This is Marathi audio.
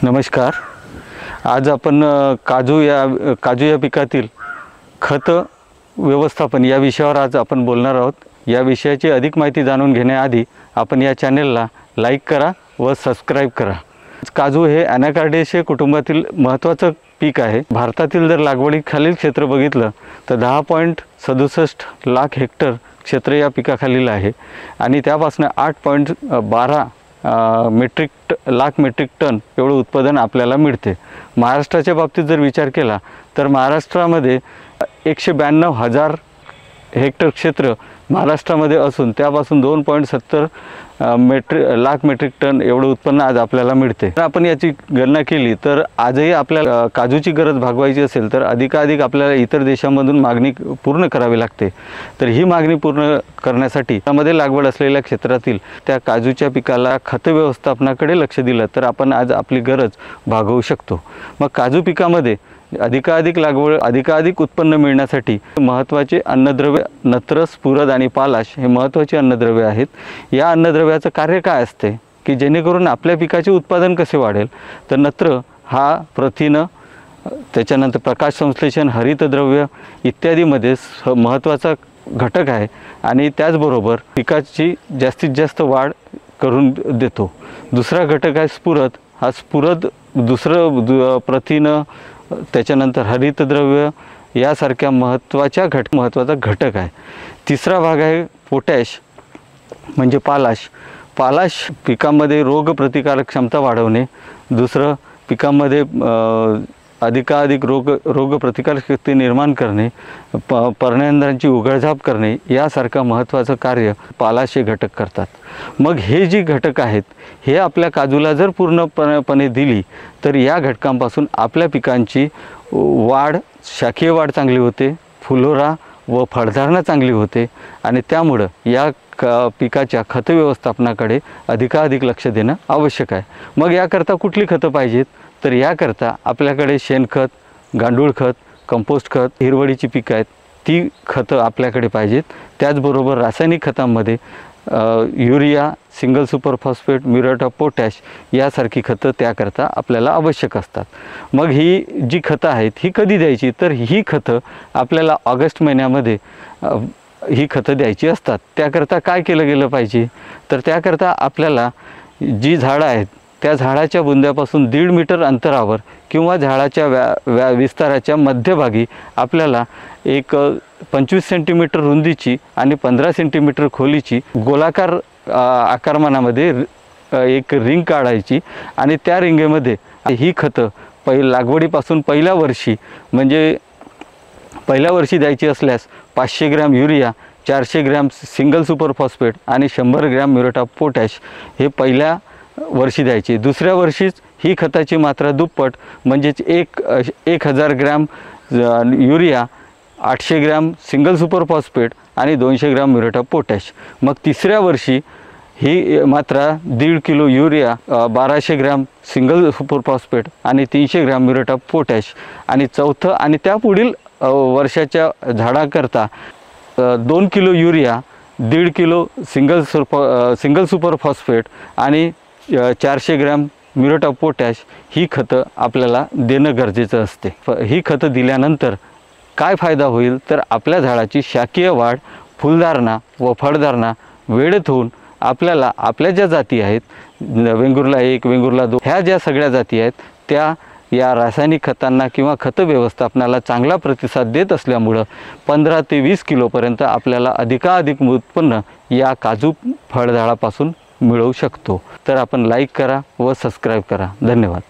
नमस्कार। आज आपण काजू या पिकातील खत व्यवस्थापन या विषयावर आज आपण बोलणार आहोत। या विषयाची अधिक माहिती जाणून घेण्याआधी आपण या चॅनलला लाईक करा व सबस्क्राईब करा। काजू हे ॲनाकार्डियेसी कुटुंबातील महत्त्वाचं पीक आहे। भारतातील जर लागवडीखालील क्षेत्र बघितलं तर 10.67 लाख हेक्टर क्षेत्र या पिकाखालील आहे आणि त्यापासून 8.12 लाख मेट्रिक टन एवढं उत्पादन आपल्याला मिळते। महाराष्ट्राच्या बाबतीत जर विचार केला तर महाराष्ट्रामध्ये 192,000 हेक्टर क्षेत्र महाराष्ट्रामध्ये असून त्यापासून 2.70 लाख मेट्रिक टन एवढं उत्पन्न आज आपल्याला मिळते। तर आपण याची गणना केली तर आजही आपल्याला काजूची गरज भागवायची असेल तर अधिकाधिक आपल्याला इतर देशांमधून मागणी पूर्ण करावी लागते। तर ही मागणी पूर्ण करण्यासाठी त्यामध्ये लागवड असलेल्या क्षेत्रातील त्या काजूच्या पिकाला खत व्यवस्थापनाकडे लक्ष दिलं तर आपण आज आपली गरज भागवू शकतो। मग काजू पिकामध्ये अधिकाधिक उत्पन्न मिळण्यासाठी महत्त्वाचे अन्नद्रव्य नत्र, स्फुरद आणि पालाश हे महत्त्वाचे अन्नद्रव्य आहेत। या अन्नद्रव्याचं कार्य काय असते की जेणेकरून आपल्या पिकाचे उत्पादन कसे वाढेल, तर नत्र हा प्रथिनं, त्याच्यानंतर प्रकाश संश्लेषण, हरितद्रव्य इत्यादीमध्ये महत्त्वाचा घटक आहे आणि त्याचबरोबर पिकाची जास्तीत जास्त वाढ करून देतो। दुसरा घटक आहे स्फुरद। हा स्फुरद प्रथिनं, त्याच्यानंतर हरितद्रव्य यासारख्या महत्त्वाचा घटक आहे। तिसरा भाग आहे पोटॅश म्हणजे पालाश। पालाश पिकामध्ये रोगप्रतिकारक क्षमता वाढवणे, दुसरं पिकामध्ये अधिकाधिक रोगप्रतिकारक शक्ती निर्माण करणे, पर्णयंत्रांची उघडझाप करणे यासारखं महत्त्वाचं कार्य पालाश हे घटक करतात। मग हे जे घटक आहेत हे आपल्या काजूला जर पूर्णपणे दिली तर या घटकांपासून आपल्या पिकांची वाढ, शाखीय वाढ चांगली होते, फुलोरा व फळधारणा चांगली होते आणि त्यामुळं या पिकाच्या खत व्यवस्थापनाकडे अधिकाधिक लक्ष देणं आवश्यक आहे। मग याकरता कुठली खतं पाहिजेत, तर याकरता आपल्याकडे शेणखत, गांडूळ खत, कंपोस्ट खत, हिरवळीची पिकं आहेत ती खतं आपल्याकडे पाहिजेत। त्याचबरोबर रासायनिक खतांमध्ये urea, single super phosphate, muriate of potash यासारखी खतं त्याकरता आपल्याला आवश्यक असतात। मग ही जी खतं आहेत ही कधी द्यायची, तर ही खतं आपल्याला ऑगस्ट महिन्यामध्ये ही खतं द्यायची असतात। त्याकरता काय केलं गेलं पाहिजे, तर त्याकरता आपल्याला जी झाडं आहेत त्या झाडाच्या बुंद्यापासून 1.5 मीटर अंतरावर किंवा झाडाच्या विस्ताराच्या मध्यभागी आपल्याला एक 25 सेंटीमीटर रुंदीची आणि 15 सेंटीमीटर खोलीची गोलाकार आकारमानामध्ये एक रिंग काढायची आणि त्या रिंगेमध्ये ही खतं लागवडीपासून पहिल्या वर्षी द्यायची असल्यास 500 gram urea, 400 gram single super phosphate आणि 100 ग्रॅम म्युरेट ऑफ पोटॅश हे पहिल्या वर्षी द्यायची। दुसऱ्या वर्षीच ही खताची मात्रा दुप्पट म्हणजेच 1000 gram urea, 800 gram single super phosphate आणि 200 ग्रॅम म्युरेट ऑफ पोटॅश। मग तिसऱ्या वर्षी ही मात्रा 1.5 kilo urea, 1200 gram single super phosphate आणि 300 ग्रॅम म्युरेट ऑफ पोटॅश आणि चौथं आणि त्यापुढील वर्षाच्या झाडाकरता 2 kilo urea, 1.5 kilo single super phosphate आणि 400 ग्रॅम म्युरेट ऑफ पोटॅश ही खतं आपल्याला देणं गरजेचं असते। ही खतं दिल्यानंतर काय फायदा होईल, तर आपल्या झाडाची शाखीय वाढ, फुलधारणा व फळधारणा वेळेत होऊन आपल्याला आपल्या ज्या जाती आहेत वेंगुर्ला 1, वेंगुर्ला 2 ह्या ज्या सगळ्या जाती आहेत त्या या रासायनिक खतांना किंवा खत व्यवस्थापनाला चांगला प्रतिसाद देत असल्यामुळं 15 ते 20 किलोपर्यंत आपल्याला अधिकाधिक उत्पन्न या काजू फळझाडापासून मिळवू शकतो। तर आपण लाईक करा व सबस्क्राईब करा। धन्यवाद।